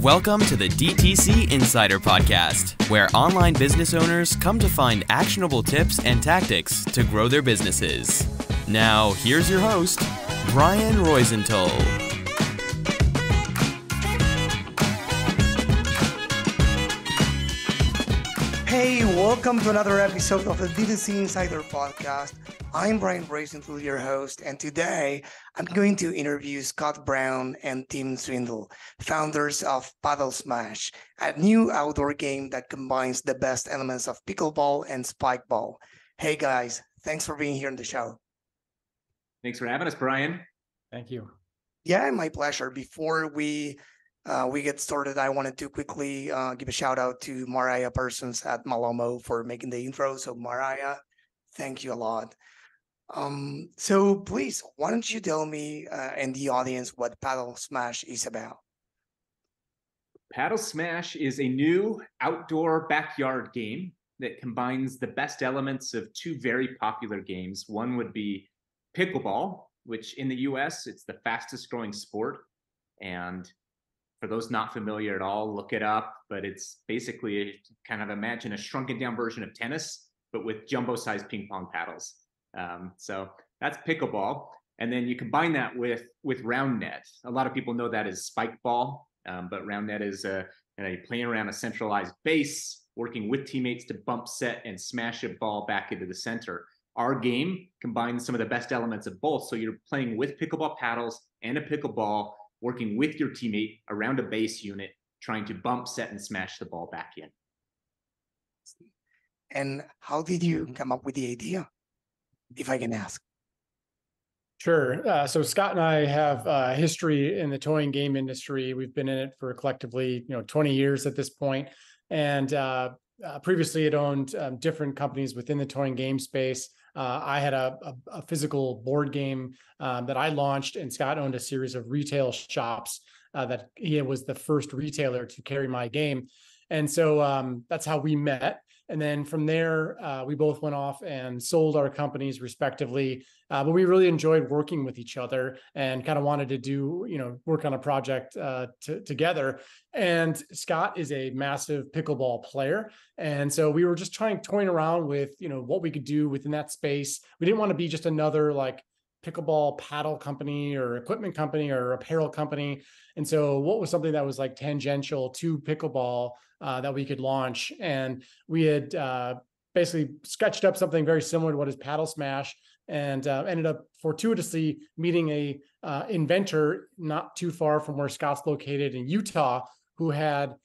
Welcome to the DTC Insider Podcast, where online business owners come to find actionable tips and tactics to grow their businesses. Now, here's your host, Brian Roisenthal. Hey, welcome to another episode of the DTC Insider Podcast. I'm Brian Roisenthal, your host, and today I'm going to interview Scott Brown and Tim Swindle, founders of Paddle Smash, a new outdoor game that combines the best elements of pickleball and spike ball. Hey guys, thanks for being here on the show. Thanks for having us, Brian. Thank you. Yeah, my pleasure. Before we get started, I wanted to quickly give a shout out to Mariah Persons at Malomo for making the intro. So Mariah, thank you a lot. So please, why don't you tell me and the audience what Paddle Smash is about? Paddle Smash is a new outdoor backyard game that combines the best elements of two very popular games. One would be pickleball, which in the US, it's the fastest growing sport. And for those not familiar at all, look it up. But it's basically kind of imagine a shrunken down version of tennis, but with jumbo-sized ping pong paddles. So that's pickleball. And then you combine that with round net. A lot of people know that as spike ball, but round net is playing around a centralized base, working with teammates to bump set and smash a ball back into the center. Our game combines some of the best elements of both. So you're playing with pickleball paddles and a pickleball, working with your teammate around a base unit, trying to bump, set, and smash the ball back in. And how did you come up with the idea, if I can ask? Sure. So Scott and I have a history in the toy and game industry. We've been in it for collectively, 20 years at this point. And previously had owned different companies within the toy and game space. I had a physical board game that I launched, and Scott owned a series of retail shops that he was the first retailer to carry my game. And so that's how we met. And then from there, we both went off and sold our companies respectively. But we really enjoyed working with each other and kind of wanted to do, work on a project together. And Scott is a massive pickleball player. And so we were just toying around with, what we could do within that space. We didn't want to be just another pickleball paddle company or equipment company or apparel company. And so what was something that was tangential to pickleball that we could launch? And we had basically sketched up something very similar to what is Paddle Smash, and ended up fortuitously meeting a inventor not too far from where Scott's located in Utah, who had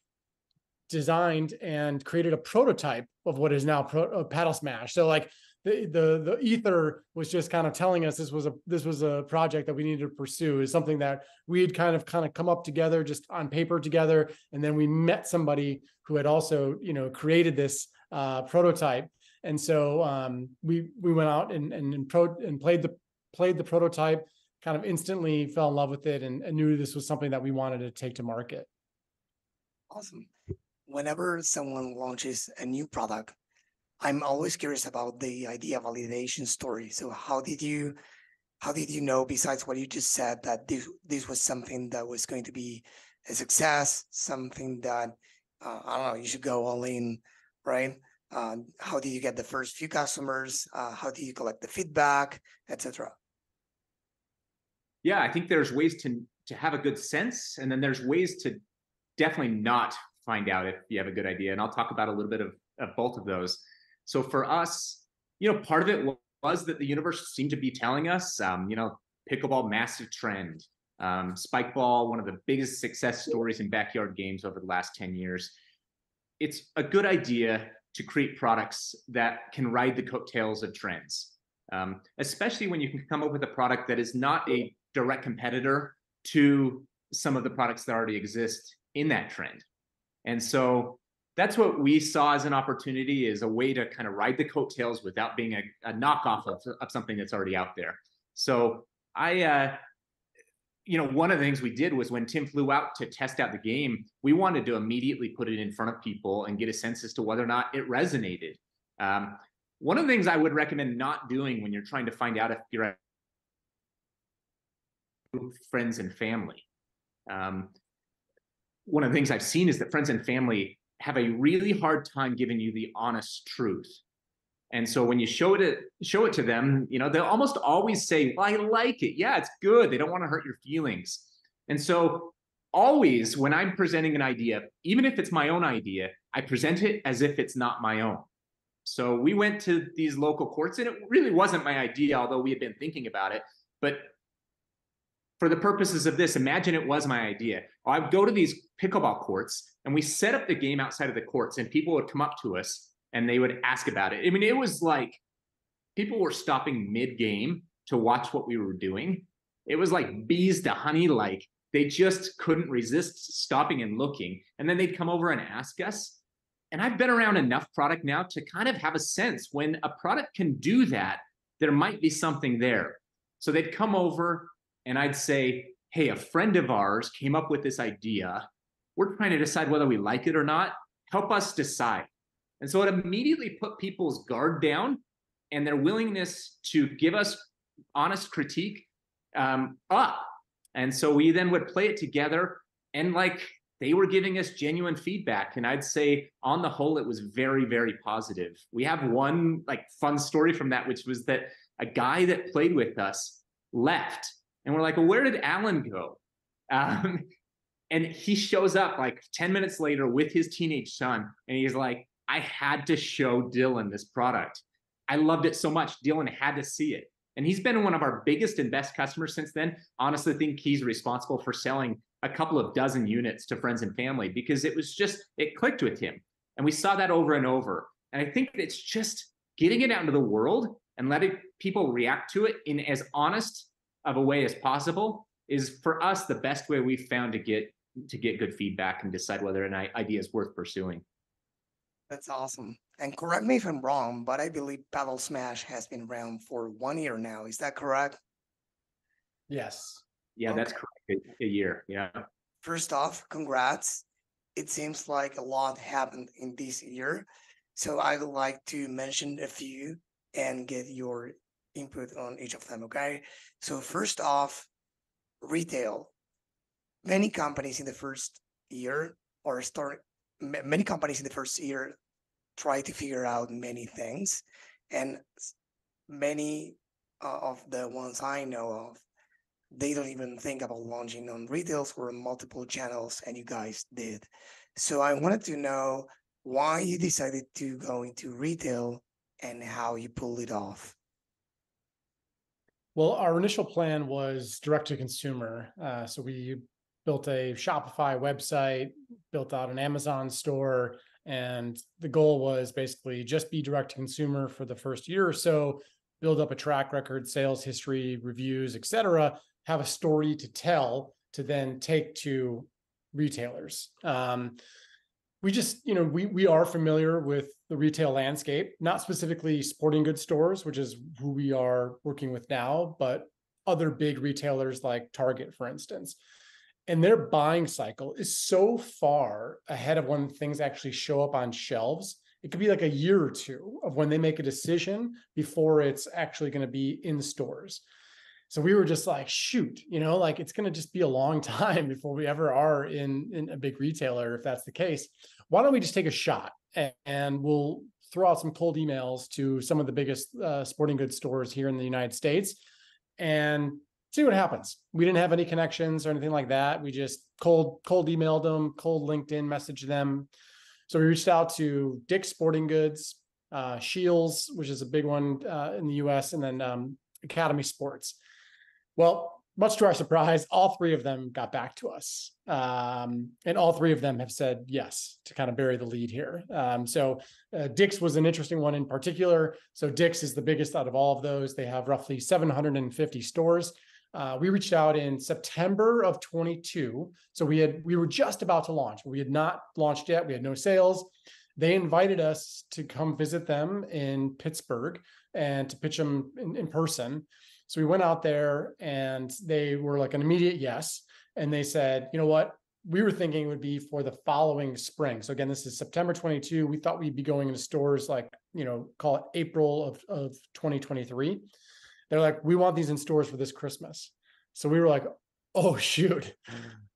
designed and created a prototype of what is now Paddle Smash. So the ether was just kind of telling us this was a project that we needed to pursue, is something that we had kind of come up together just on paper together. And then we met somebody who had also, created this prototype. And so we went out and played the prototype, kind of instantly fell in love with it, and knew this was something that we wanted to take to market. Awesome. Whenever someone launches a new product, I'm always curious about the idea validation story. So how did you know, besides what you just said, that this was something that was going to be a success, something that, you should go all in, right? How did you get the first few customers? How do you collect the feedback, etc.? Yeah, I think there's ways to have a good sense, and then there's ways to definitely not find out if you have a good idea. And I'll talk about a little bit of both of those. So for us, part of it was that the universe seemed to be telling us, pickleball, massive trend. Spike ball, one of the biggest success stories in backyard games over the last 10 years. It's a good idea to create products that can ride the coattails of trends, especially when you can come up with a product that is not a direct competitor to some of the products that already exist in that trend. And so that's what we saw as an opportunity, is a way to kind of ride the coattails without being a knockoff of something that's already out there. So one of the things we did was, when Tim flew out to test out the game, we wanted to immediately put it in front of people and get a sense as to whether or not it resonated. One of the things I would recommend not doing when you're trying to find out if you're friends and family. one of the things I've seen is that friends and family have a really hard time giving you the honest truth. And so when you show it to them, they'll almost always say, well, I like it. Yeah, it's good. They don't want to hurt your feelings. And so always when I'm presenting an idea, even if it's my own idea, I present it as if it's not my own. So we went to these local courts, and it really wasn't my idea, although we had been thinking about it. But for the purposes of this, imagine it was my idea. I would go to these pickleball courts, and we set up the game outside of the courts, and people would come up to us and they would ask about it. I mean, it was like people were stopping mid-game to watch what we were doing. It was like bees to honey, like they just couldn't resist stopping and looking. And then they'd come over and ask us. And I've been around enough product now to kind of have a sense when a product can do that, there might be something there. So they'd come over and I'd say, hey, a friend of ours came up with this idea. We're trying to decide whether we like it or not. Help us decide. And so it immediately put people's guard down and their willingness to give us honest critique up. And so we then would play it together, and like they were giving us genuine feedback. And I'd say on the whole, it was very, very positive. We have one like fun story from that, which was that a guy that played with us left. And we're like, well, where did Alan go? And he shows up like 10 minutes later with his teenage son. And he's like, I had to show Dylan this product. I loved it so much. Dylan had to see it. And he's been one of our biggest and best customers since then. Honestly, I think he's responsible for selling a couple of dozen units to friends and family because it clicked with him. And we saw that over and over. And I think it's just getting it out into the world and letting people react to it in as honest of a way as possible is for us the best way we've found to get good feedback and decide whether an idea is worth pursuing. That's awesome. And correct me if I'm wrong, but I believe Paddle Smash has been around for 1 year now. Is that correct? Yes. Yeah, Okay. that's correct. A year. Yeah. First off, congrats. It seems like a lot happened in this year. So I would like to mention a few and get your input on each of them, okay? So first off, retail. Many companies in the first year many companies in the first year try to figure out many things, and many of the ones I know of, they don't even think about launching on retails or multiple channels, and you guys did. So I wanted to know why you decided to go into retail and how you pulled it off. Well, our initial plan was direct to consumer. So we built a Shopify website, built out an Amazon store, and the goal was basically just be direct to consumer for the first year or so, build up a track record, sales history, reviews, et cetera, have a story to tell to then take to retailers. We just, we are familiar with the retail landscape, not specifically sporting goods stores, which is who we are working with now, but other big retailers like Target, for instance. And their buying cycle is so far ahead of when things actually show up on shelves. It could be like a year or two of when they make a decision before it's actually going to be in stores. So we were just like, shoot, it's going to just be a long time before we ever are in a big retailer. If that's the case, why don't we just take a shot and we'll throw out some cold emails to some of the biggest sporting goods stores here in the United States and see what happens. We didn't have any connections or anything like that. We just cold emailed them, cold LinkedIn messaged them. So we reached out to Dick's Sporting Goods, Scheels, which is a big one in the US, and then Academy Sports. Well, much to our surprise, all three of them got back to us. And all three of them have said yes to kind of bury the lead here. So Dick's was an interesting one in particular. So Dick's is the biggest out of all of those. They have roughly 750 stores. We reached out in September of 22. So we were just about to launch, but we had not launched yet. We had no sales. They invited us to come visit them in Pittsburgh and to pitch them in person. So we went out there and they were like an immediate yes. And they said, you know what? We were thinking it would be for the following spring. So again, this is September 22. We thought we'd be going into stores like, call it April of 2023. They're like, we want these in stores for this Christmas. So we were like, oh, shoot.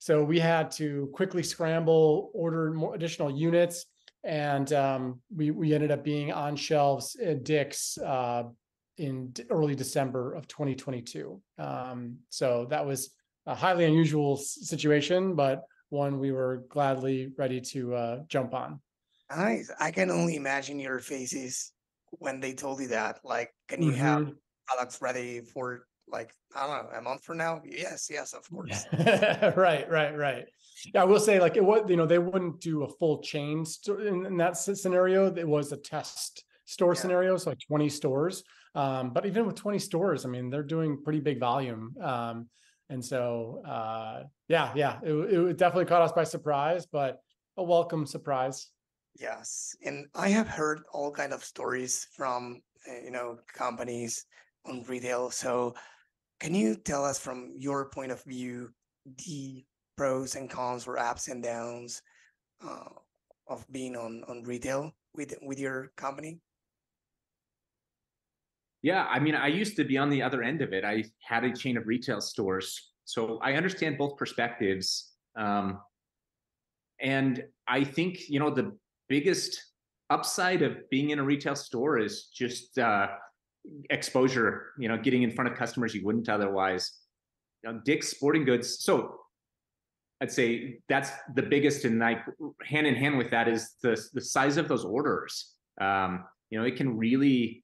So we had to quickly scramble, order more additional units, and we ended up being on shelves at Dick's in early December of 2022. So that was a highly unusual situation, but one we were gladly ready to jump on. Nice. I can only imagine your faces when they told you that. Like, can you have products ready for like, I don't know, a month from now? Yes, yes, of course. Right. Yeah, I will say, like, it was, they wouldn't do a full chain in that scenario. It was a test store scenario, so like 20 stores. But even with 20 stores, I mean, they're doing pretty big volume. And so, it definitely caught us by surprise, but a welcome surprise. Yes, and I have heard all kind of stories from companies on retail. So can you tell us from your point of view the pros and cons or ups and downs of being on retail with your company? Yeah, I mean, I used to be on the other end of it. I had a chain of retail stores, so I understand both perspectives. And I think, the biggest upside of being in a retail store is just exposure, getting in front of customers you wouldn't otherwise. Dick's Sporting Goods. So I'd say that's the biggest, and like hand in hand with that is the size of those orders. It can really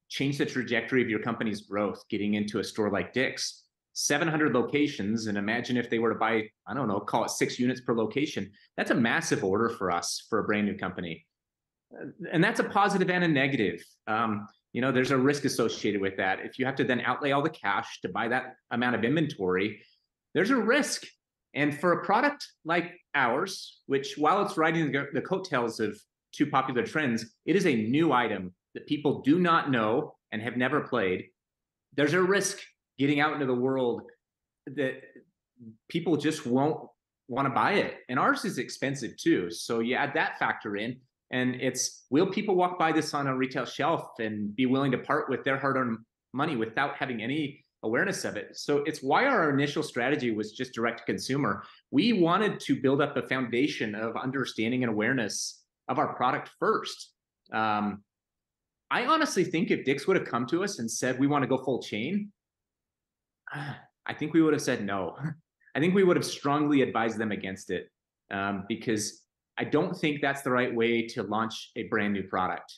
change the trajectory of your company's growth getting into a store like Dick's. 700 locations, and imagine if they were to buy, I don't know, call it 6 units per location. That's a massive order for us for a brand new company. And that's a positive and a negative. There's a risk associated with that. If you have to then outlay all the cash to buy that amount of inventory, there's a risk. And for a product like ours, which while it's riding the coattails of 2 popular trends, it is a new item that people do not know and have never played. There's a risk getting out into the world that people just won't want to buy it. And ours is expensive too. So you add that factor in, and will people walk by this on a retail shelf and be willing to part with their hard-earned money without having any awareness of it? So it's why our initial strategy was just direct to consumer. We wanted to build up a foundation of understanding and awareness of our product first. I honestly think if Dick's would have come to us and said, we want to go full chain, I think we would have said no. I think we would have strongly advised them against it, because I don't think that's the right way to launch a brand new product.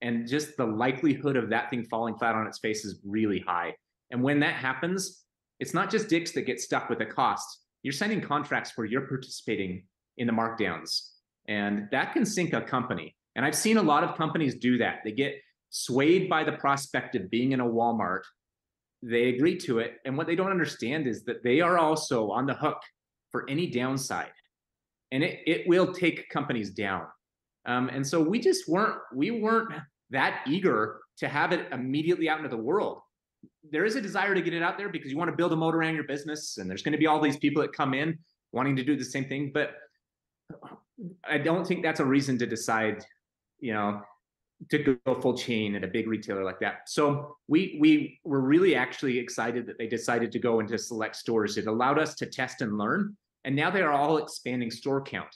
And just the likelihood of that thing falling flat on its face is really high. And when that happens, it's not just Dick's that gets stuck with the cost. You're signing contracts where you're participating in the markdowns, and that can sink a company. And I've seen a lot of companies do that. They get swayed by the prospect of being in a Walmart. They agree to it. And what they don't understand is that they are also on the hook for any downside. And it will take companies down. And so we weren't that eager to have it immediately out into the world. There is a desire to get it out there because you want to build a moat around your business. And there's going to be all these people that come in wanting to do the same thing. But I don't think that's a reason to decide, to go full chain at a big retailer like that. So we were really actually excited that they decided to go into select stores. It allowed us to test and learn. And now they are all expanding store count.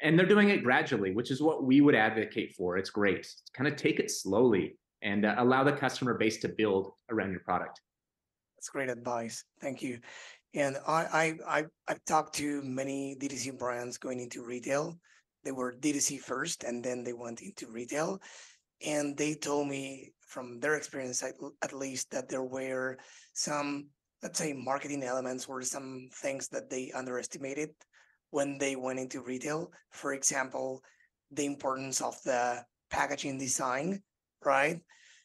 And they're doing it gradually, which is what we would advocate for. It's great. Kind of take it slowly and allow the customer base to build around your product. That's great advice. Thank you. And I've talked to many D2C brands going into retail. They were D2C first, and then they went into retail. And they told me from their experience, at least, that there were some, let's say, marketing elements or some things that they underestimated when they went into retail. For example, the importance of the packaging design, right?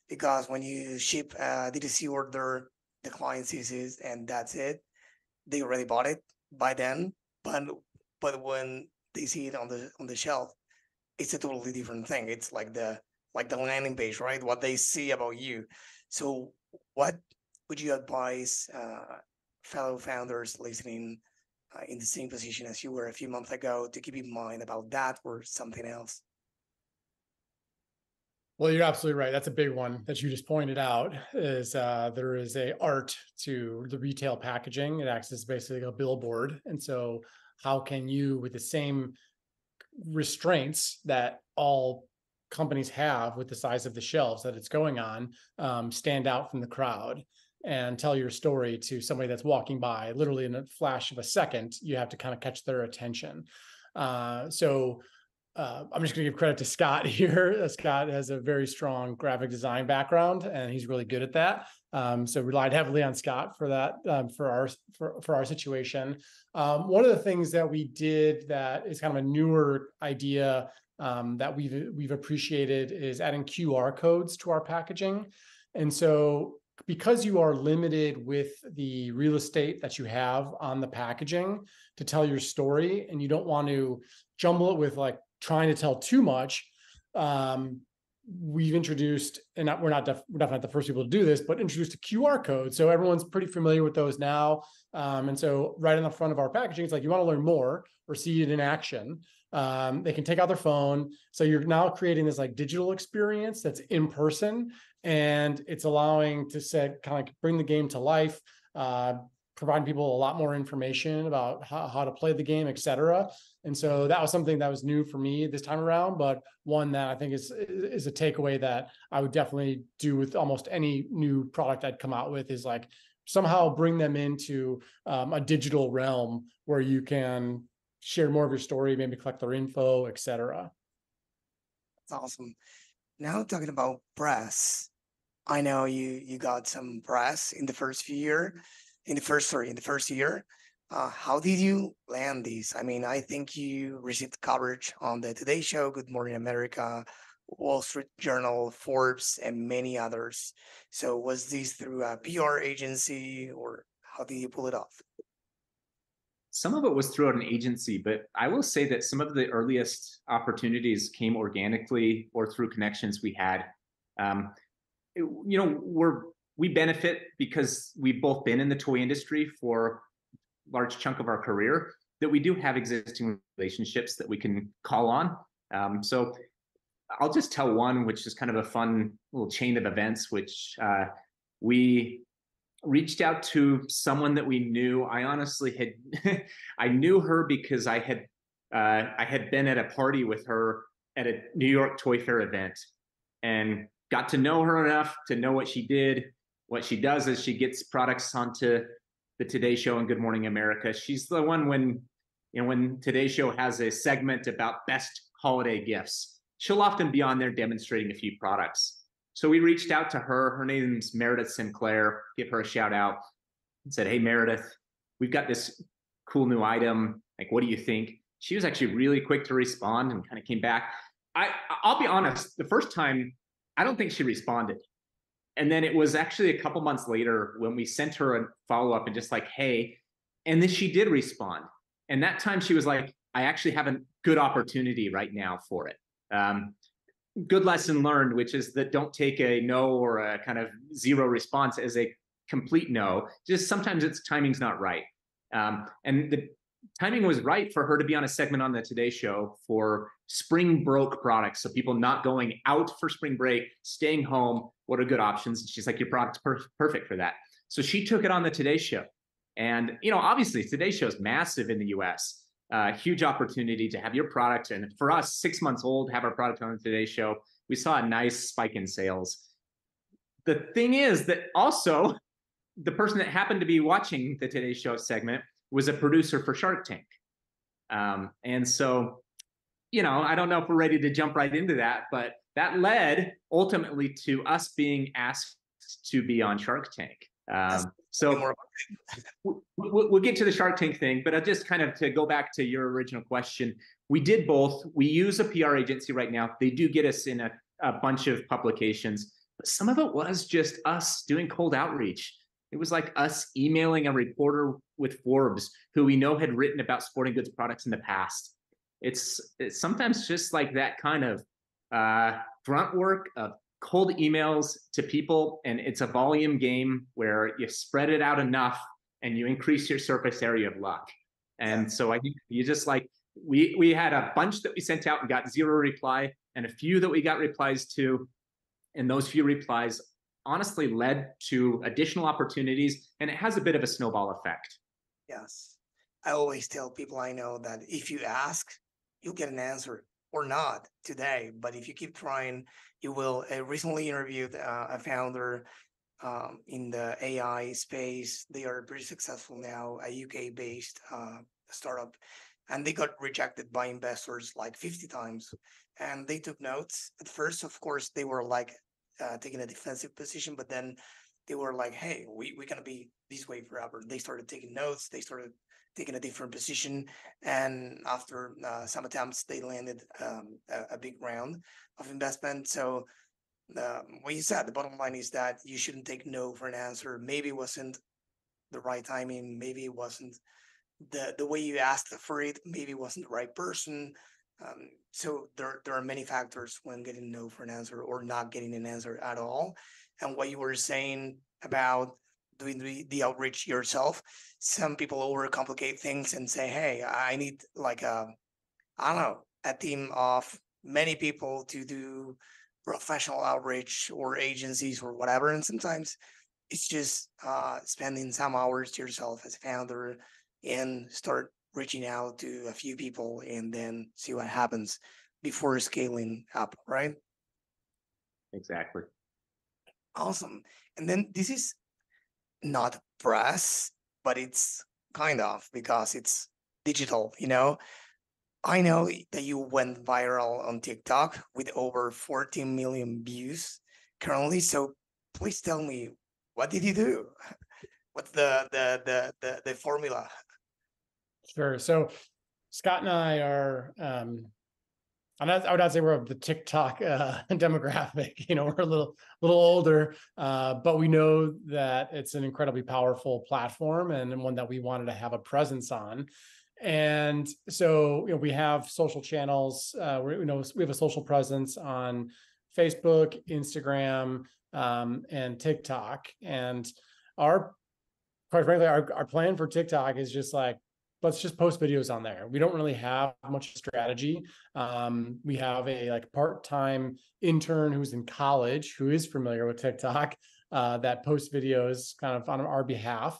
Because when you ship a D2C order, the client sees it and that's it. They already bought it by then, but when they see it on the shelf, it's a totally different thing. It's like the landing page, right? What they see about you. So what would you advise fellow founders listening in the same position as you were a few months ago to keep in mind about that or something else? Well, you're absolutely right. That's a big one that you just pointed out is there is a art to the retail packaging. It acts as basically a billboard. And so how can you, with the same restraints that all companies have with the size of the shelves that it's going on, stand out from the crowd and tell your story to somebody that's walking by literally in a flash of a second. You have to kind of catch their attention. I'm just going to give credit to Scott here. Scott has a very strong graphic design background, and he's really good at that. So relied heavily on Scott for that, for our situation. One of the things that we did that is kind of a newer idea that we've appreciated is adding QR codes to our packaging. And so because you are limited with the real estate that you have on the packaging to tell your story, and you don't want to jumble it with like trying to tell too much, we've introduced, and we're definitely not the first people to do this, but introduced a QR code. So everyone's pretty familiar with those now. And so right on the front of our packaging, it's like, you want to learn more or see it in action. They can take out their phone. So you're now creating this like digital experience that's in person, and it's allowing to kind of bring the game to life, providing people a lot more information about how to play the game, et cetera. And so that was something that was new for me this time around, but one that I think is a takeaway that I would definitely do with almost any new product I'd come out with, is like somehow bring them into a digital realm where you can share more of your story, maybe collect their info, et cetera. That's awesome. Now talking about press, I know you got some press in the first year. How did you land these? I mean, I think you received coverage on the Today Show, Good Morning America, Wall Street Journal, Forbes, and many others. So was this through a PR agency, or how did you pull it off? Some of it was through an agency, but I will say that some of the earliest opportunities came organically or through connections we had. We benefit because we've both been in the toy industry for a large chunk of our career, that we do have existing relationships that we can call on. So I'll just tell one, which is kind of a fun little chain of events, which we reached out to someone that we knew. I honestly had, I knew her because I had been at a party with her at a New York Toy Fair event, and got to know her enough to know what she did. What she does is she gets products onto the Today Show and Good Morning America. She's the one when Today Show has a segment about best holiday gifts, she'll often be on there demonstrating a few products. So we reached out to her. Her name's Meredith Sinclair. Give her a shout out and said, "Hey, Meredith, we've got this cool new item. Like, what do you think?" She was actually really quick to respond and kind of came back. I'll be honest, the first time, I don't think she responded. And then it was actually a couple months later when we sent her a follow-up and just like, "Hey," and then she did respond. And that time she was like, "I actually have a good opportunity right now for it." Good lesson learned, which is that don't take a no or a kind of zero response as a complete no. Just sometimes its timing's not right. And the timing was right for her to be on a segment on the Today Show for spring broke products. So people not going out for spring break, staying home, what are good options? And she's like, "Your product's perfect for that." So she took it on the Today Show. And, obviously Today Show is massive in the US. Huge opportunity to have your product. And for us, 6 months old, have our product on the Today Show. We saw a nice spike in sales. The thing is that also the person that happened to be watching the Today Show segment was a producer for Shark Tank. And so, I don't know if we're ready to jump right into that, but that led ultimately to us being asked to be on Shark Tank. So we'll get to the Shark Tank thing, but just kind of to go back to your original question, we did both. We use a PR agency right now. They do get us in a bunch of publications, but some of it was just us doing cold outreach. It was like us emailing a reporter with Forbes who we know had written about sporting goods products in the past. It's sometimes just like that kind of grunt work of cold emails to people, and it's a volume game where you spread it out enough and you increase your surface area of luck. And so I think you just like, we had a bunch that we sent out and got zero reply, and a few that we got replies to, And those few replies honestly led to additional opportunities, and it has a bit of a snowball effect. Yes. I always tell people I know that if you ask, you'll get an answer or not today. But if you keep trying, you will. I recently interviewed a founder in the AI space. They are pretty successful now, a UK based startup, and they got rejected by investors like 50 times. And they took notes. At first, of course, they were like taking a defensive position, but then they were like, hey, we're going to be this way forever. They started taking notes. They started taking a different position. And after some attempts, they landed a big round of investment. So what you said, the bottom line is that you shouldn't take no for an answer. Maybe it wasn't the right timing. Maybe it wasn't the way you asked for it. Maybe it wasn't the right person. So there are many factors when getting no for an answer or not getting an answer at all. And what you were saying about doing the outreach yourself, some people overcomplicate things and say, hey, I need like I don't know, a team of many people to do professional outreach or agencies or whatever. And sometimes it's just spending some hours to yourself as a founder and start reaching out to a few people and then see what happens before scaling up, right? Exactly. Awesome. And then this is not press, but it's kind of because it's digital, you know? I know that you went viral on TikTok with over 14 million views currently. So please tell me, what did you do? What's the formula? Sure. So Scott and I are, I would not say we're of the TikTok demographic. You know, we're a little older, but we know that it's an incredibly powerful platform and one that we wanted to have a presence on. And so, you know, we have social channels. We have a social presence on Facebook, Instagram, and TikTok. And quite frankly, our plan for TikTok is just like, let's just post videos on there. We don't really have much strategy. We have a part-time intern who's in college who is familiar with TikTok that posts videos kind of on our behalf.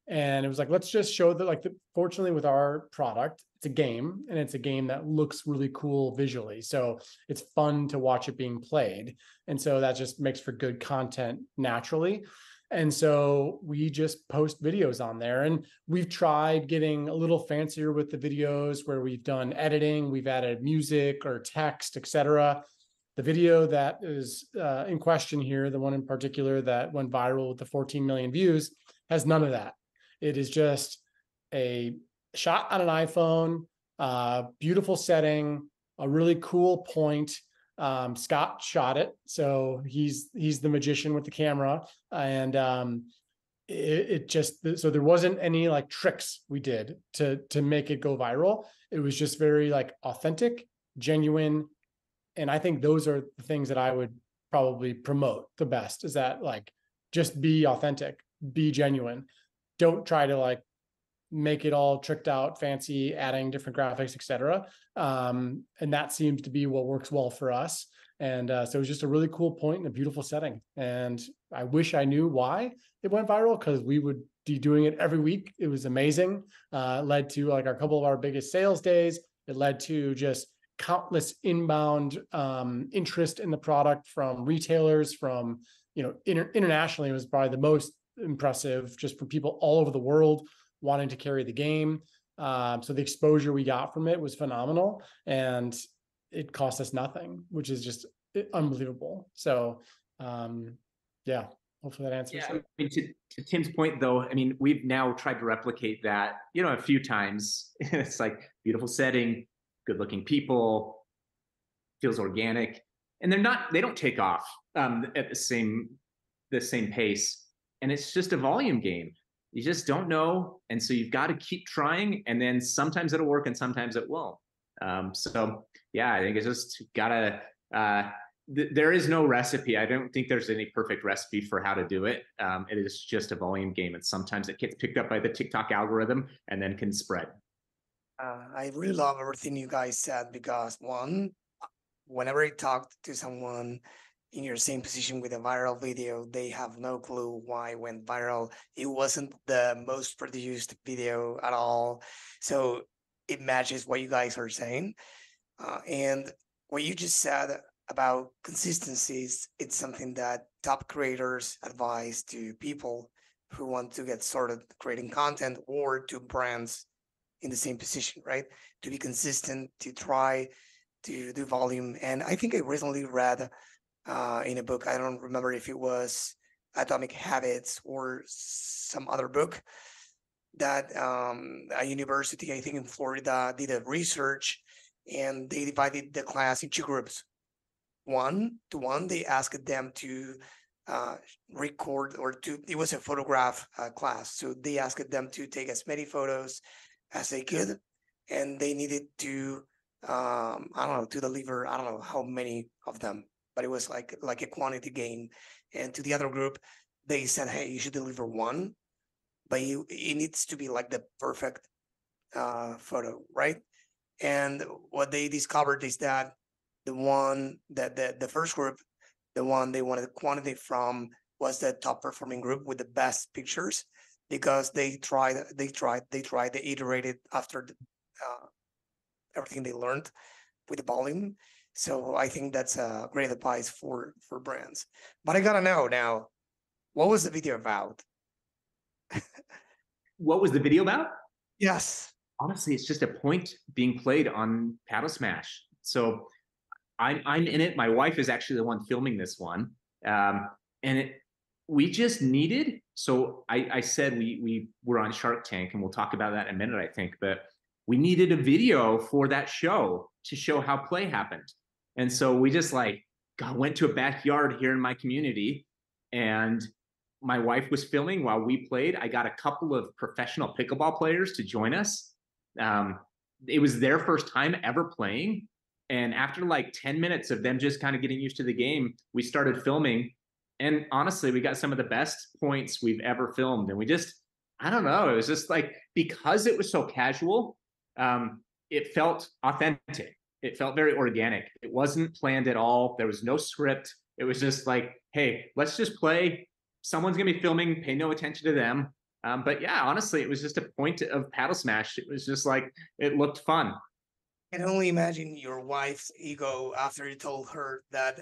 And it was like, let's just show that fortunately with our product, it's a game and it's a game that looks really cool visually. So it's fun to watch it being played. And so that just makes for good content naturally. And so we just post videos on there, and we've tried getting a little fancier with the videos where we've done editing, we've added music or text, etc. The video that is in question here, the one in particular that went viral with the 14 million views, has none of that. It is just a shot on an iPhone, beautiful setting, a really cool point. Scott shot it, so he's the magician with the camera, and it just, so there wasn't any like tricks we did to make it go viral. It was just very like authentic, genuine, and I think those are the things that I would probably promote the best, is that like just be authentic, be genuine. Don't try to like make it all tricked out, fancy, adding different graphics, etc. And that seems to be what works well for us. And so it was just a really cool point in a beautiful setting. And I wish I knew why it went viral, because we would be doing it every week. It was amazing. It led to like a couple of our biggest sales days. It led to just countless inbound interest in the product from retailers, from, you know, internationally. It was probably the most impressive, just from people all over the world wanting to carry the game. So the exposure we got from it was phenomenal, and it cost us nothing, which is just unbelievable. So yeah, hopefully that answers it. I mean, to Tim's point though, I mean, we've now tried to replicate that, you know, a few times. It's like beautiful setting, good looking people, feels organic, and they don't take off at the same pace. And it's just a volume game. You just don't know. And so you've got to keep trying, and then sometimes it'll work and sometimes it won't. So yeah, I think it's just gotta, there is no recipe. I don't think there's any perfect recipe for how to do it. It is just a volume game, and sometimes it gets picked up by the TikTok algorithm and then can spread. I really love everything you guys said, because one, whenever I talked to someone in your same position with a viral video. They have no clue why it went viral. It wasn't the most produced video at all. So it matches what you guys are saying. And what you just said about consistencies, it's something that top creators advise to people who want to get started creating content, or to brands in the same position, right? To be consistent, to try to do volume. And I think I recently read in a book, I don't remember if it was Atomic Habits or some other book, that a university, I think in Florida, did a research, and they divided the class in two groups. One to one, they asked them to record, or to, it was a photograph class. So they asked them to take as many photos as they could, and they needed to, I don't know, to deliver, I don't know how many of them, but it was like a quantity game. And to the other group, they said, hey, you should deliver one, but it needs to be like the perfect photo, right? And what they discovered is that the first group, the one they wanted quantity from, was the top performing group with the best pictures, because they iterated after everything they learned with the volume. So I think that's a great advice for brands. But I gotta know now, what was the video about? What was the video about? Yes. Honestly, it's just a point being played on Paddle Smash. So I'm in it. My wife is actually the one filming this one, and we just needed. So I said we were on Shark Tank, and we'll talk about that in a minute, I think. But we needed a video for that show to show how play happened, and so we just went to a backyard here in my community, and my wife was filming while we played. I got a couple of professional pickleball players to join us. It was their first time ever playing. And after 10 minutes of them just kind of getting used to the game, we started filming. And honestly, we got some of the best points we've ever filmed. And we just, I don't know, it was just because it was so casual, it felt authentic. It felt very organic. It wasn't planned at all. There was no script. It was just hey, let's just play. Someone's going to be filming, pay no attention to them. But yeah, honestly, it was just a point of Paddle Smash. It was just it looked fun. I can only imagine your wife's ego after you told her that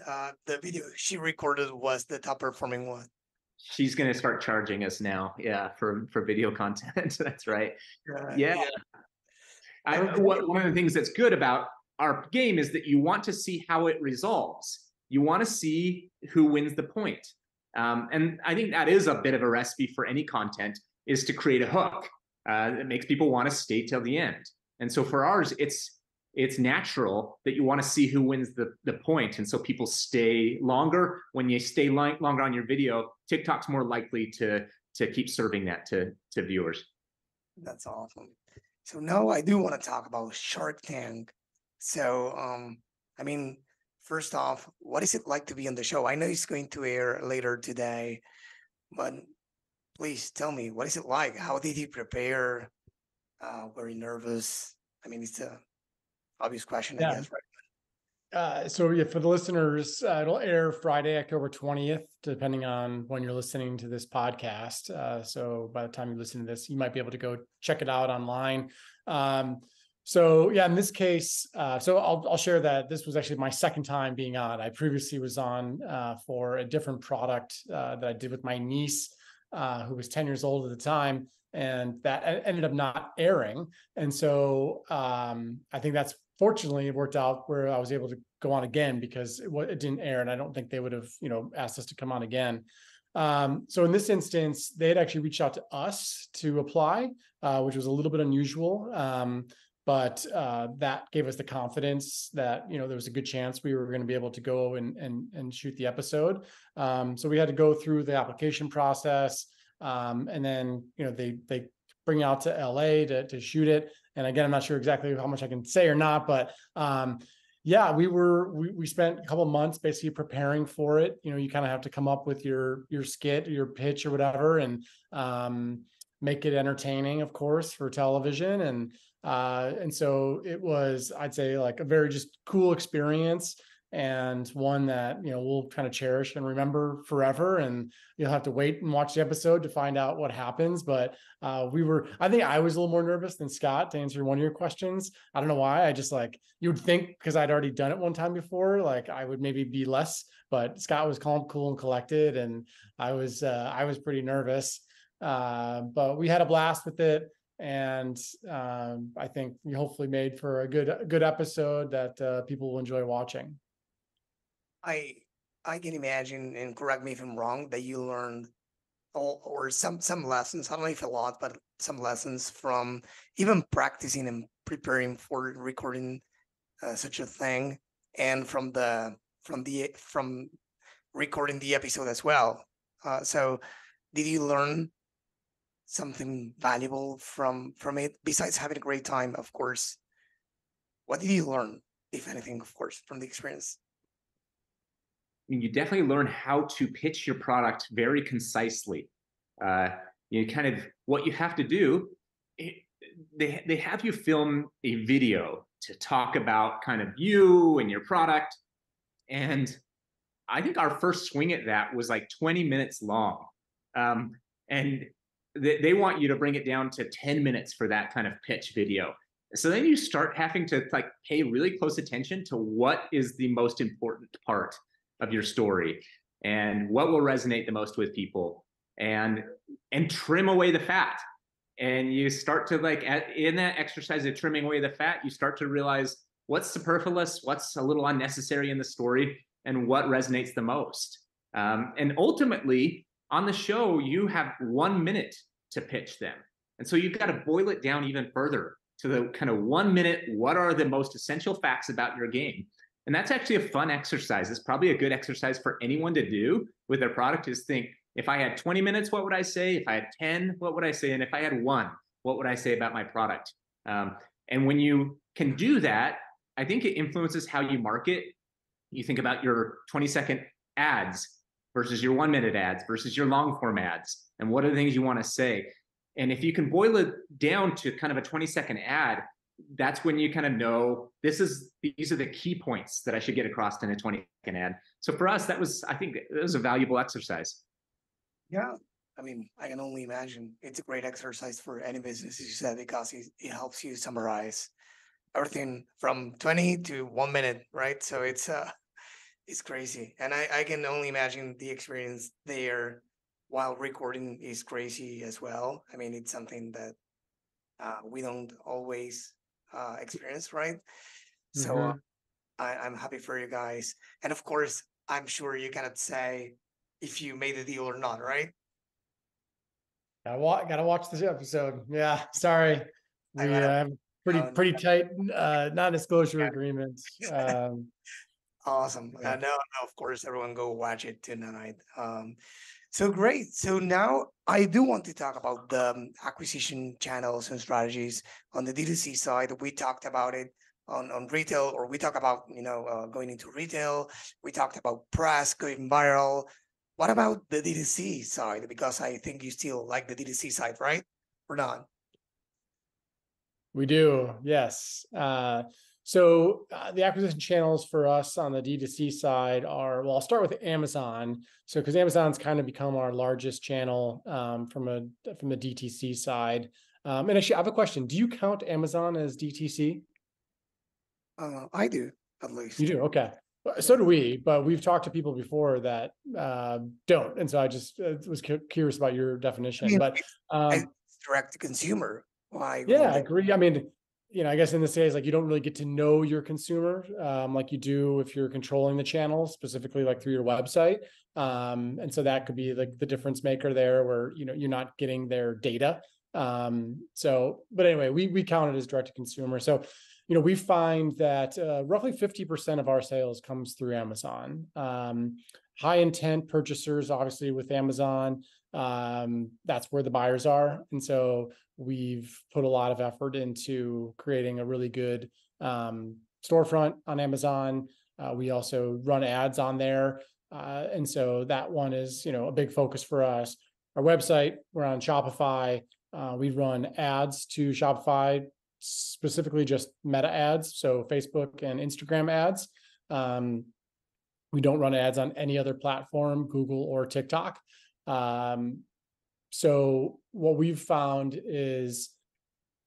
the video she recorded was the top performing one. She's going to start charging us now. Yeah, for video content. That's right. Yeah. One of the things that's good about our game is that you want to see how it resolves. You want to see who wins the point. And I think that is a bit of a recipe for any content, is to create a hook that makes people want to stay till the end. And so for ours, it's natural that you want to see who wins the point. And so people stay longer. When you stay longer on your video, TikTok's more likely to keep serving that to viewers. That's awesome. So now I do want to talk about Shark Tank. So, I mean, first off, what is it like to be on the show? I know it's going to air later today, but please tell me, what is it like? How did you prepare? Were you nervous? I mean, it's a obvious question, I guess, right? So yeah, for the listeners, it'll air Friday, October 20th, depending on when you're listening to this podcast. So by the time you listen to this, you might be able to go check it out online. So yeah, in this case, so I'll share that this was actually my second time being on. I previously was on for a different product that I did with my niece, who was 10 years old at the time, and that ended up not airing. And so I think that's fortunately it worked out where I was able to go on again, because it didn't air, and I don't think they would have, asked us to come on again. So in this instance, they had actually reached out to us to apply, which was a little bit unusual. But that gave us the confidence that, there was a good chance we were going to be able to go and shoot the episode. So we had to go through the application process. And then, they bring it out to LA to shoot it. And again, I'm not sure exactly how much I can say or not, but yeah, we spent a couple of months basically preparing for it. You kind of have to come up with your skit, your pitch or whatever, and make it entertaining, of course, for television. And so it was, I'd say, a very just cool experience. and one that, we'll kind of cherish and remember forever. And you'll have to wait and watch the episode to find out what happens. But I think I was a little more nervous than Scott, to answer one of your questions. I don't know why. I just you would think, because I'd already done it one time before, I would maybe be less, but Scott was calm, cool, and collected. And I was pretty nervous. But we had a blast with it. And I think we hopefully made for a good episode that people will enjoy watching. I can imagine, and correct me if I'm wrong, that you learned or some lessons. I don't know if a lot, but some lessons from even practicing and preparing for recording such a thing, and from recording the episode as well. So, did you learn something valuable from it besides having a great time? Of course, what did you learn, if anything, of course, from the experience? You definitely learn how to pitch your product very concisely. Kind of what you have to do. They have you film a video to talk about kind of you and your product. And I think our first swing at that was 20 minutes long. And they want you to bring it down to 10 minutes for that kind of pitch video. So then you start having to pay really close attention to what is the most important part of your story and what will resonate the most with people, and trim away the fat. And you start to in that exercise of trimming away the fat, you start to realize what's superfluous, what's a little unnecessary in the story, and what resonates the most. And ultimately on the show, you have 1 minute to pitch them. And so you've got to boil it down even further to the kind of 1 minute, what are the most essential facts about your game? And that's actually a fun exercise. It's probably a good exercise for anyone to do with their product, is think, if I had 20 minutes, what would I say? If I had 10, what would I say? And if I had 1, what would I say about my product? And when you can do that, I think it influences how you market. You think about your 20-second ads versus your 1-minute ads versus your long form ads, and what are the things you want to say. And if you can boil it down to kind of a 20-second ad, that's when you kind of know these are the key points that I should get across in a 20-second ad. So for us, I think it was a valuable exercise. Yeah, I mean, I can only imagine it's a great exercise for any business, as you said, because it helps you summarize everything from 20 to 1 minute, right? So it's crazy. And I can only imagine the experience there while recording is crazy as well. I mean, it's something that we don't always experience, right? So I'm happy for you guys. And of course, I'm sure you cannot say if you made the deal or not, right? Gotta watch this episode. Yeah, sorry. We have pretty tight non-disclosure agreements. Awesome. No, of course, everyone go watch it tonight. So great. So now I do want to talk about the acquisition channels and strategies on the D2C side. We talked about it on retail, or we talk about, going into retail. We talked about press, going viral. What about the D2C side? Because I think you still like the D2C side, right? Or not? We do, yes. So the acquisition channels for us on the D2C side are, well, I'll start with Amazon. So because Amazon's kind of become our largest channel from the DTC side. And actually, I have a question. Do you count Amazon as DTC? I do, at least. You do? Okay. So do we, but we've talked to people before that don't. And so I just was curious about your definition. It's direct to consumer. Why? Yeah, I agree. I mean, I guess in this case, you don't really get to know your consumer like you do if you're controlling the channel, specifically through your website. And so that could be the difference maker there, where, you're not getting their data. But anyway, we count it as direct to consumer. So, we find that roughly 50% of our sales comes through Amazon. High intent purchasers, obviously with Amazon, that's where the buyers are. And so we've put a lot of effort into creating a really good storefront on Amazon. We also run ads on there. And so that one is, a big focus for us. Our website, we're on Shopify. We run ads to Shopify, specifically just meta ads, so Facebook and Instagram ads. We don't run ads on any other platform, Google or TikTok. So what we've found is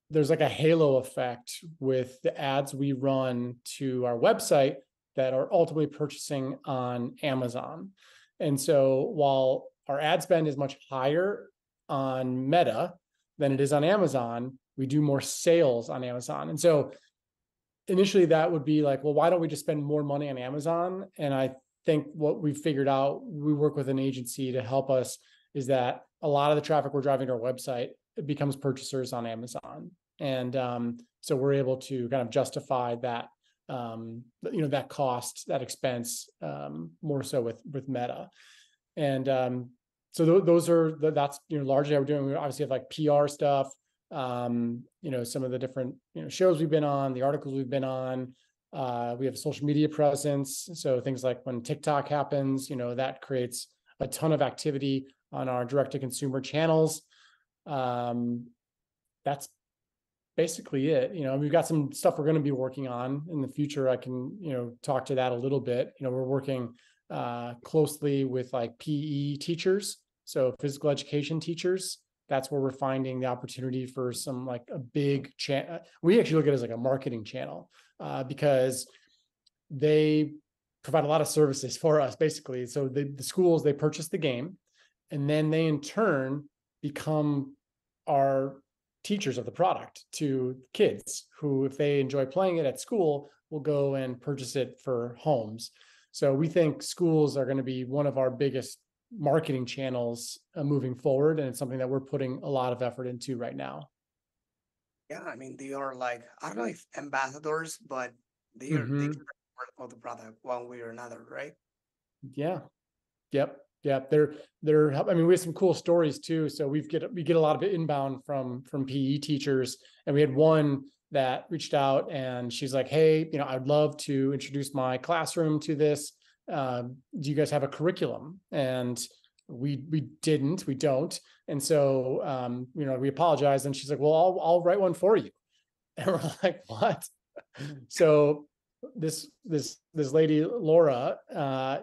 there's like a halo effect with the ads we run to our website that are ultimately purchasing on Amazon. And so while our ad spend is much higher on Meta than it is on Amazon, we do more sales on Amazon. And so initially that would be like, well, why don't we just spend more money on Amazon? And I think what we've figured out, we work with an agency to help us, is that a lot of the traffic we're driving to our website, it becomes purchasers on Amazon. And so we're able to kind of justify that, that cost, that expense, more so with Meta. And so that's largely how we're doing. We obviously have like PR stuff, some of the different shows we've been on, the articles we've been on. We have a social media presence, so things like when TikTok happens, that creates a ton of activity on our direct-to-consumer channels. That's basically it. We've got some stuff we're going to be working on in the future. I can talk to that a little bit. We're working closely with like PE teachers, so physical education teachers. That's where we're finding the opportunity for some like a big channel. We actually look at it as like a marketing channel, because they provide a lot of services for us, basically. So the schools, they purchase the game, and then they in turn become our teachers of the product to kids who, if they enjoy playing it at school, will go and purchase it for homes. So we think schools are going to be one of our biggest marketing channels moving forward, and it's something that we're putting a lot of effort into right now. Yeah, I mean, they are like, I don't know if ambassadors, but they are they can work of the product one way or another, right? Yeah. Yep. They're I mean, we have some cool stories too. So we get a lot of inbound from PE teachers, and we had one that reached out and she's like, hey, I'd love to introduce my classroom to this. Do you guys have a curriculum? And we don't. And so, we apologize. And she's like, well, I'll write one for you. And we're like, what? So this lady, Laura,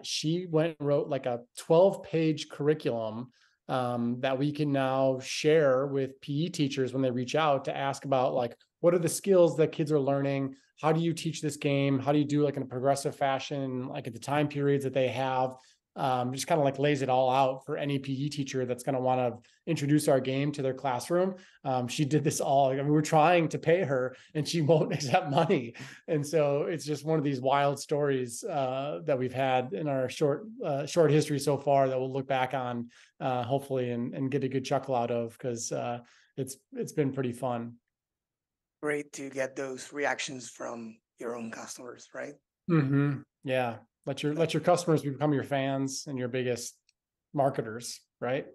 she went and wrote like a 12-page curriculum that we can now share with PE teachers when they reach out to ask about like, what are the skills that kids are learning? How do you teach this game? How do you do like in a progressive fashion, like at the time periods that they have? Just kind of like lays it all out for any PE teacher that's going to want to introduce our game to their classroom. She did this all. I mean, we're trying to pay her and she won't accept money. And so it's just one of these wild stories that we've had in our short history so far that we'll look back on hopefully and get a good chuckle out of, because it's been pretty fun. Great to get those reactions from your own customers, right? Mm-hmm. Yeah. Let your customers become your fans and your biggest marketers, right?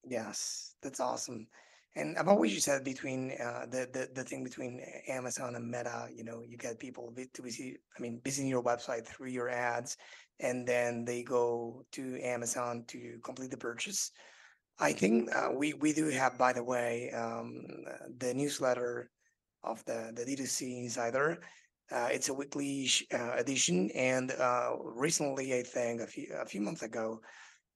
Yes, that's awesome. And about what you said between the thing between Amazon and Meta, you get people to visiting your website through your ads, and then they go to Amazon to complete the purchase. I think we do have, by the way, the newsletter of the D2C Insider. It's a weekly edition, and recently, I think a few months ago,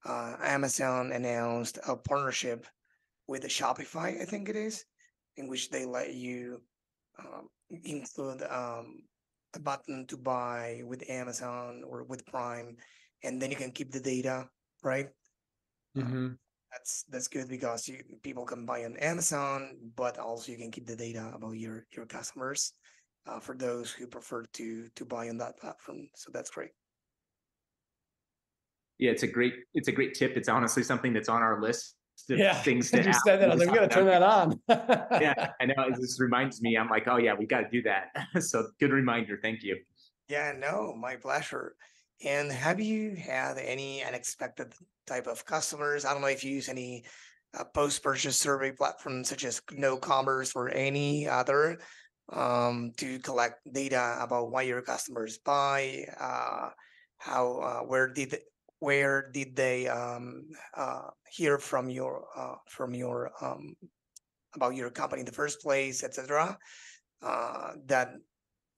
Amazon announced a partnership with the Shopify, I think it is, in which they let you include a button to buy with Amazon or with Prime, and then you can keep the data, right? Mm-hmm. That's good because people can buy on Amazon, but also you can keep the data about your customers for those who prefer to buy on that platform. So that's great. Yeah, it's a great tip. It's honestly something that's on our list of things to you said that, I was like, we got to turn that on. Yeah, I know. This reminds me. I'm like, oh yeah, we got to do that. So good reminder. Thank you. Yeah, no, my pleasure. And have you had any unexpected type of customers? I don't know if you use any post-purchase survey platforms such as KnoCommerce or any other to collect data about why your customers buy, where did they hear from your about your company in the first place, etc. That,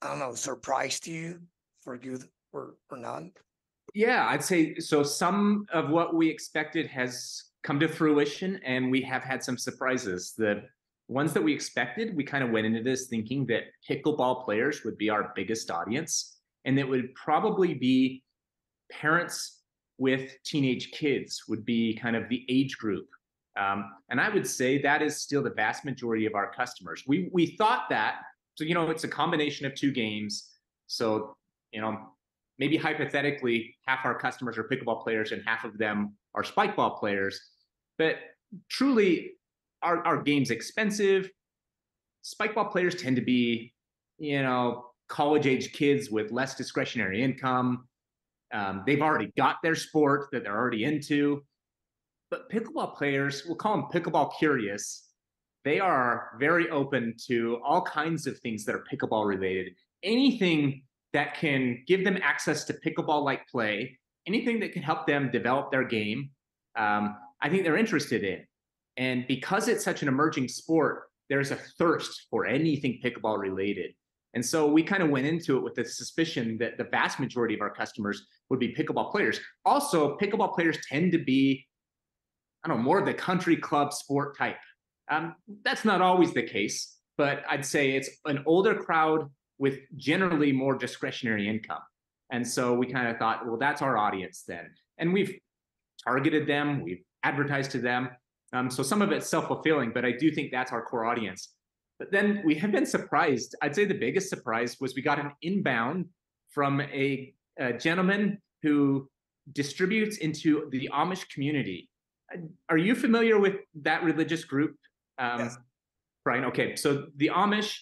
I don't know, surprised you for good or not? Yeah, I'd say so. Some of what we expected has come to fruition, and we have had some surprises. The ones that we expected, we kind of went into this thinking that pickleball players would be our biggest audience, and it would probably be parents with teenage kids would be kind of the age group. And I would say that is still the vast majority of our customers. We thought that, so it's a combination of two games. So maybe hypothetically, half our customers are pickleball players and half of them are spikeball players. But truly, our game's expensive. Spikeball players tend to be, college-age kids with less discretionary income. They've already got their sport that they're already into. But pickleball players, we'll call them pickleball curious. They are very open to all kinds of things that are pickleball related. Anything that can give them access to pickleball-like play, anything that can help them develop their game, I think they're interested in. And because it's such an emerging sport, there's a thirst for anything pickleball related. And so we kind of went into it with the suspicion that the vast majority of our customers would be pickleball players. Also, pickleball players tend to be, more of the country club sport type. That's not always the case, but I'd say it's an older crowd with generally more discretionary income. And so we kind of thought, well, that's our audience then. And we've targeted them, we've advertised to them. So some of it's self-fulfilling, but I do think that's our core audience. But then we have been surprised. I'd say the biggest surprise was we got an inbound from a gentleman who distributes into the Amish community. Are you familiar with that religious group, Yes. Brian? Okay, so the Amish,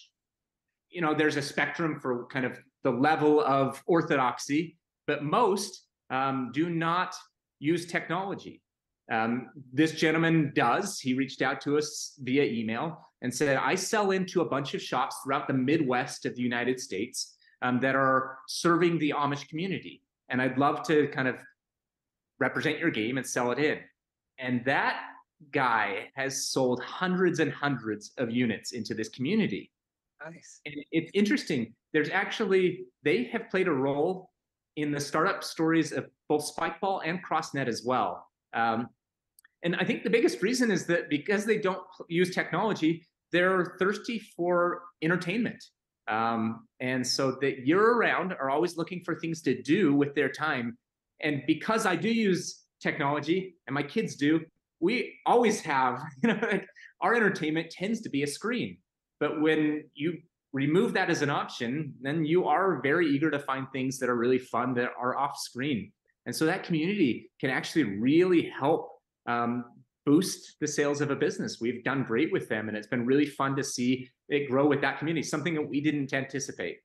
there's a spectrum for kind of the level of orthodoxy, but most do not use technology. This gentleman does. He reached out to us via email and said, I sell into a bunch of shops throughout the Midwest of the United States that are serving the Amish community. And I'd love to kind of represent your game and sell it in. And that guy has sold hundreds and hundreds of units into this community. Nice. And it's interesting. They have played a role in the startup stories of both Spikeball and CrossNet as well. And I think the biggest reason is that because they don't use technology, they're thirsty for entertainment. And so that year-round are always looking for things to do with their time. And because I do use technology and my kids do, we always have, our entertainment tends to be a screen. But when you remove that as an option, then you are very eager to find things that are really fun that are off screen. And so that community can actually really help boost the sales of a business. We've done great with them, and it's been really fun to see it grow with that community, something that we didn't anticipate.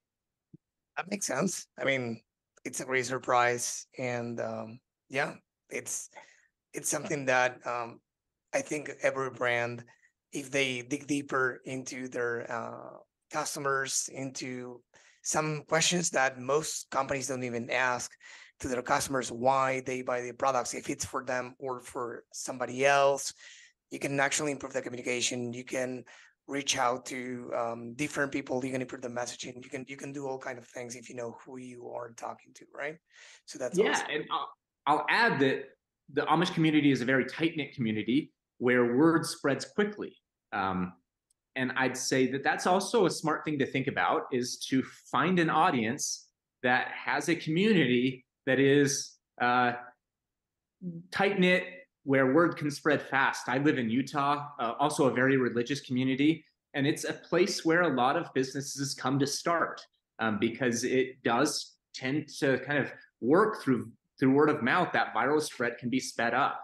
That makes sense. I mean, it's a great surprise, and yeah, it's something that I think every brand, if they dig deeper into their customers, into some questions that most companies don't even ask to their customers, why they buy the products, if it's for them or for somebody else, you can actually improve the communication. You can reach out to different people. You can improve the messaging. You can do all kind of things if you know who you are talking to, right? So that's awesome. And I'll add that the Amish community is a very tight-knit community where word spreads quickly. And I'd say that that's also a smart thing to think about, is to find an audience that has a community that is tight-knit, where word can spread fast. I live in Utah, also a very religious community, and it's a place where a lot of businesses come to start because it does tend to kind of work through word of mouth. That viral spread can be sped up.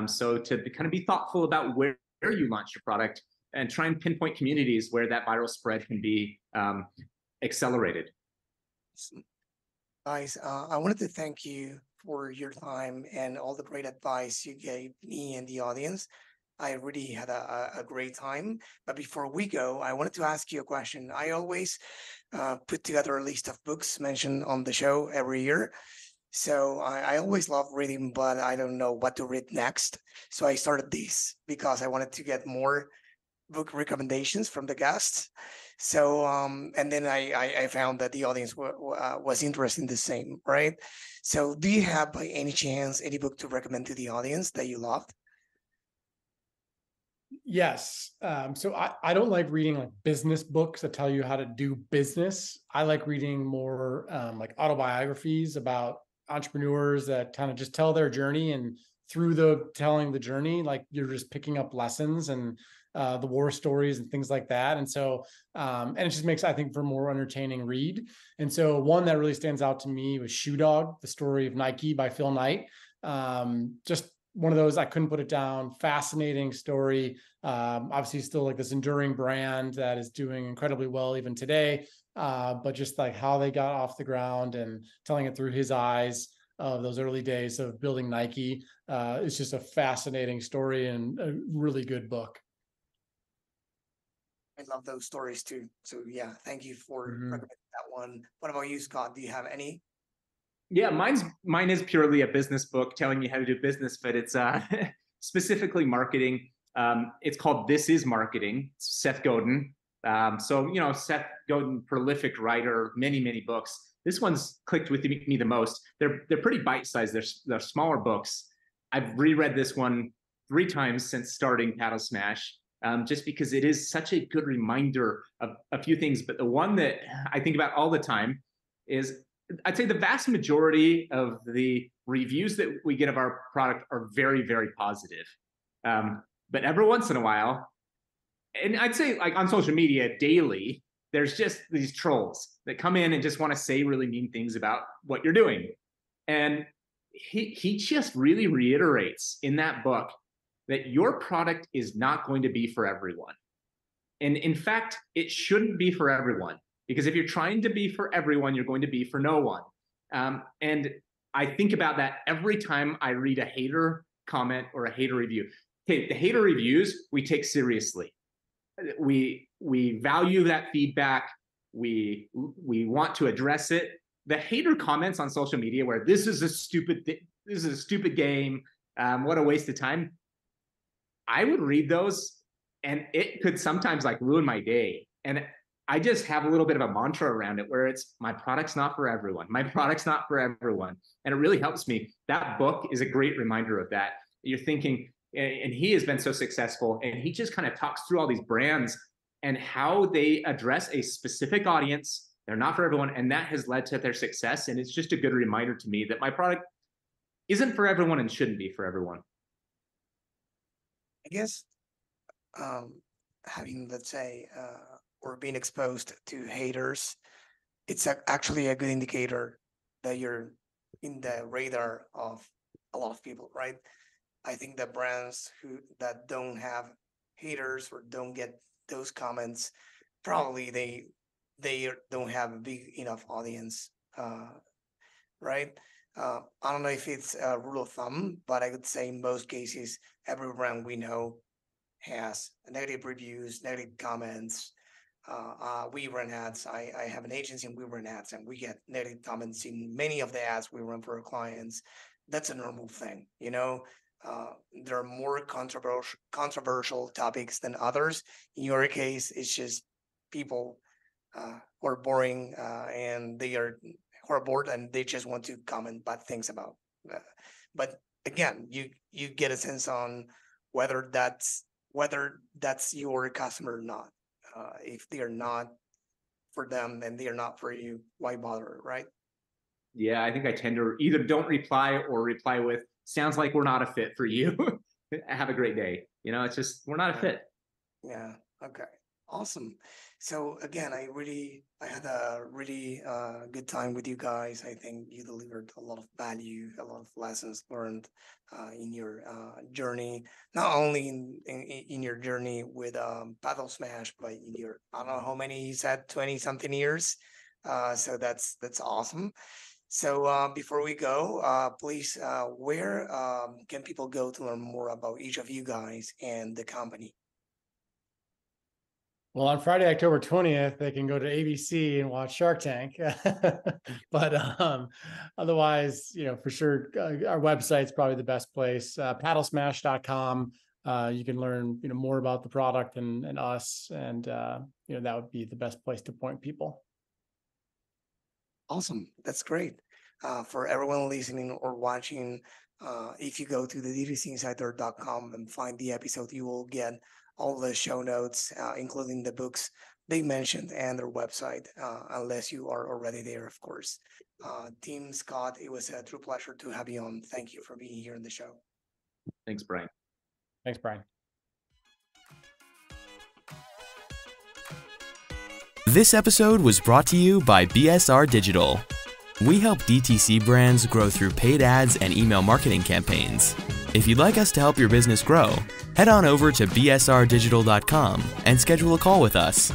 So to kind of be thoughtful about where you launch your product and try and pinpoint communities where that viral spread can be accelerated. Guys, I wanted to thank you for your time and all the great advice you gave me and the audience. I really had a great time. But before we go, I wanted to ask you a question. I always put together a list of books mentioned on the show every year. So I always love reading, but I don't know what to read next. So I started this because I wanted to get more book recommendations from the guests. So, and then I found that the audience was interested in the same, right? So do you have by any chance any book to recommend to the audience that you loved? Yes. So I don't like reading like business books that tell you how to do business. I like reading more like autobiographies about entrepreneurs that kind of just tell their journey, and through the telling the journey, like you're just picking up lessons and the war stories and things like that. And so, and it just makes, I think, for a more entertaining read. And so one that really stands out to me was Shoe Dog, the story of Nike by Phil Knight. Just one of those, I couldn't put it down. Fascinating story. Obviously still like this enduring brand that is doing incredibly well even today. But just like how they got off the ground and telling it through his eyes of those early days of building Nike. It's just a fascinating story and a really good book. I love those stories too. So yeah, thank you for Mhm. recommending that one. What about you, Scott? Do you have any? Yeah, mine is purely a business book telling you how to do business, but it's specifically marketing. It's called This Is Marketing. It's Seth Godin. So you know, Seth Godin, prolific writer, many books. This one's clicked with me the most. They're pretty bite-sized. They're smaller books. I've reread this one 3 times since starting Paddle Smash, just because it is such a good reminder of a few things. But the one that I think about all the time is, I'd say the vast majority of the reviews that we get of our product are very positive. But every once in a while, and I'd say like on social media daily, there's just these trolls that come in and just want to say really mean things about what you're doing. And he just really reiterates in that book that your product is not going to be for everyone. And in fact, it shouldn't be for everyone. Because if you're trying to be for everyone, you're going to be for no one. And I think about that every time I read a hater comment or a hater review. Okay, the hater reviews we take seriously. We value that feedback. We want to address it. The hater comments on social media where this is a stupid game, what a waste of time. I would read those, and it could sometimes like ruin my day. And I just have a little bit of a mantra around it where it's my product's not for everyone. My product's not for everyone. And it really helps me. That book is a great reminder of that. You're thinking, and he has been so successful, and he just kind of talks through all these brands and how they address a specific audience. They're not for everyone. And that has led to their success. And it's just a good reminder to me that my product isn't for everyone and shouldn't be for everyone. I guess having, let's say, or being exposed to haters, it's actually a good indicator that you're in the radar of a lot of people, right? I think that brands that don't have haters or don't get those comments, probably they don't have a big enough audience, right? I don't know if it's a rule of thumb, but I would say in most cases, every brand we know has negative reviews, negative comments. We run ads. I have an agency and we run ads, and we get negative comments in many of the ads we run for our clients. That's a normal thing, you know. There are more controversial topics than others. In your case, it's just people who are boring and they are who are bored and they just want to comment bad things about. But again, you get a sense on whether that's your customer or not. If they are not for them, then they are not for you. Why bother, right? Yeah, I think I tend to either don't reply or reply with, sounds like we're not a fit for you. Have a great day. You know, it's just, we're not a fit. Yeah. Okay. Awesome. So again, I had a really good time with you guys. I think you delivered a lot of value, a lot of lessons learned in your journey, not only in your journey with Paddle Smash, but in your, I don't know how many you said, 20 something years. So that's awesome. So before we go, please, where can people go to learn more about each of you guys and the company? Well, on Friday, October 20th, they can go to ABC and watch Shark Tank. But otherwise, you know, for sure, our website's probably the best place, paddlesmash.com. you can learn, more about the product and us, and that would be the best place to point people. Awesome. That's great. For everyone listening or watching, if you go to the dtcinsider.com and find the episode, you will get all the show notes, including the books they mentioned and their website, unless you are already there, of course. Tim, Scott, it was a true pleasure to have you on. Thank you for being here in the show. Thanks, Brian. Thanks, Brian. This episode was brought to you by BSR Digital. We help DTC brands grow through paid ads and email marketing campaigns. If you'd like us to help your business grow, head on over to bsrdigital.com and schedule a call with us.